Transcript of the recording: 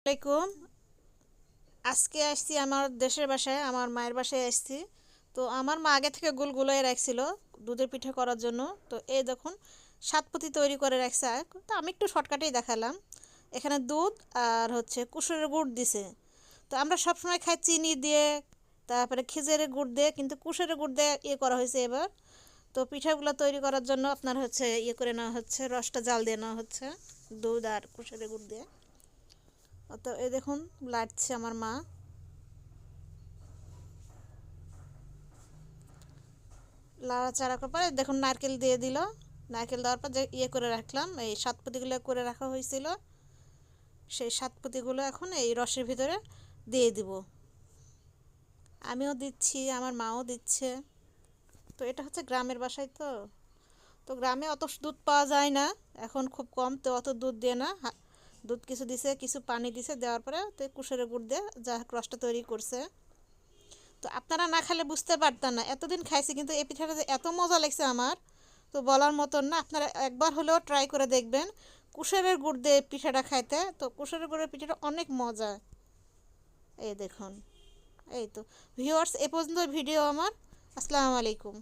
আসসালামাইকুম। আজকে আসছি আমার দেশের বাসায়, আমার মায়ের বাসায় আসছি। তো আমার মা আগে থেকে গুলগুলোয় রাখছিল দুধের পিঠে করার জন্য। তো এই দেখুন সাতপতি তৈরি করে রাখছে। তো আমি একটু শর্টকাটেই দেখালাম। এখানে দুধ আর হচ্ছে কুসুরের গুড় দিছে। তো আমরা সবসময় খাই চিনি দিয়ে, তারপরে খেজুরের গুড় দিয়ে, কিন্তু কুসুরের গুড় দিয়ে করা হয়েছে এবার। তো পিঠাগুলো তৈরি করার জন্য আপনার হচ্ছে করে নেওয়া হচ্ছে, রসটা জাল দিয়ে নেওয়া হচ্ছে দুধ আর কুসুরের গুড় দিয়ে। তো এই দেখুন লাটছে আমার মা। লাড়াচাড়া করার পরে দেখুন নারকেল দিয়ে দিল। নারকেল দেওয়ার পর যে করে রাখলাম, এই সাতপতিগুলো করে রাখা হয়েছিল, সেই সাতপতিগুলো এখন এই রসের ভিতরে দিয়ে দিব। আমিও দিচ্ছি, আমার মাও দিচ্ছে। তো এটা হচ্ছে গ্রামের বাসায়। তো তো গ্রামে অত দুধ পাওয়া যায় না, এখন খুব কম। তো অত দুধ দিয়ে না, দুধ কিছু দিছে, কিছু পানি দিছে, দেওয়ার পরে তো কুসুরের গুড় দিয়ে যা রসটা তৈরি করছে। তো আপনারা না খেলে বুঝতে পারতেন না, এতদিন খাইছি কিন্তু এই পিঠাটা যে এত মজা লাগছে আমার, তো বলার মতন না। আপনারা একবার হলেও ট্রাই করে দেখবেন কুসুরের গুড় দিয়ে পিঠাটা খাইতে। তো কুসুরের গুড়ের পিঠাটা অনেক মজা। এই দেখুন। এই তো ভিউয়ার্স, এ পর্যন্ত ভিডিও আমার। আসসালামু আলাইকুম।